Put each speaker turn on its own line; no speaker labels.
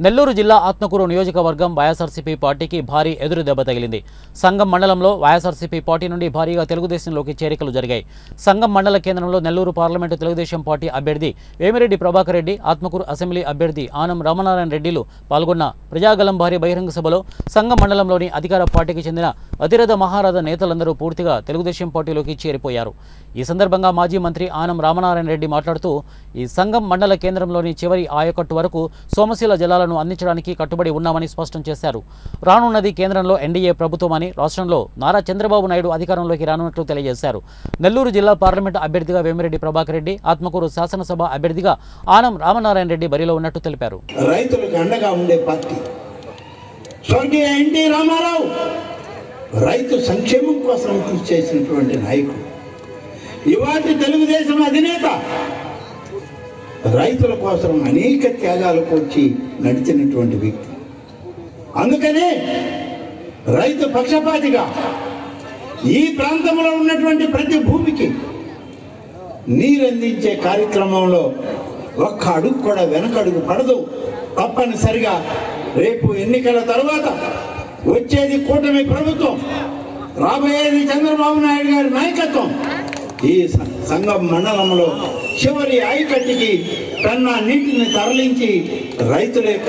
నెల్లూరు జిల్లా ఆత్మకూరు నియోజకవర్గం వైఎస్ఆర్సీపీ పార్టీకి భారీ ఎదురు దెబ్బ తగిలింది. సంగం మండలంలో వైఎస్ఆర్సీపీ పార్టీ నుండి భారీగా తెలుగుదేశంలోకి చేరికలు జరిగాయి. సంగం మండల కేంద్రంలో నెల్లూరు పార్లమెంటు తెలుగుదేశం పార్టీ అభ్యర్థి వేమిరెడ్డి ప్రభాకర్ రెడ్డి, ఆత్మకూరు అసెంబ్లీ అభ్యర్థి ఆనం రామనారాయణ రెడ్డిలు పాల్గొన్న ప్రజాగలం భారీ బహిరంగ సభలో సంగం మండలంలోని అధికార పార్టీకి చెందిన అతిరథ మహారథ నేతలందరూ పూర్తిగా తెలుగుదేశం పార్టీలోకి చేరిపోయారు. ఈ సందర్భంగా మాజీ మంత్రి ఆనం రామనారాయణ రెడ్డి మాట్లాడుతూ ఈ సంగం మండల కేంద్రంలోని చివరి ఆయకట్టు వరకు సోమశీల జలాలను అందించడానికి కట్టుబడి ఉన్నామని స్పష్టం చేశారు. రానున్నది కేంద్రంలో ఎన్డీఏ ప్రభుత్వమని, రాష్ట్రంలో నారా చంద్రబాబు నాయుడు అధికారంలోకి రానున్నట్లు తెలియజేశారు. నెల్లూరు జిల్లా పార్లమెంటు అభ్యర్థిగా వేమిరెడ్డి ప్రభాకర్ రెడ్డి, ఆత్మకూరు శాసనసభ అభ్యర్థిగా ఆనం రామనారాయణ రెడ్డి బరిలో ఉన్నట్టు తెలిపారు.
రైతులకు అండగా ఉండే పార్టీ స్వర్గీయ ఎన్టీ రామారావు రైతు సంక్షేమం కోసం కృషి చేసినటువంటి నాయకుడు. ఇవాటి తెలుగుదేశం అధినేత రైతుల కోసం అనేక త్యాగాలకు వచ్చి నడిచినటువంటి వ్యక్తి. అందుకనే రైతు పక్షపాతిగా ఈ ప్రాంతంలో ఉన్నటువంటి ప్రతి భూమికి నీరందించే కార్యక్రమంలో ఒక్క అడుగు కూడా వెనకడుగు పడదు. తప్పనిసరిగా రేపు ఎన్నికల తర్వాత వచ్చేది కూటమి ప్రభుత్వం, రాబోయేది చంద్రబాబు నాయుడు గారి నాయకత్వం. ఈ సంగం మండలంలో చివరి ఆయకట్టుకి కన్నా నీటిని తరలించి రైతుల యొక్క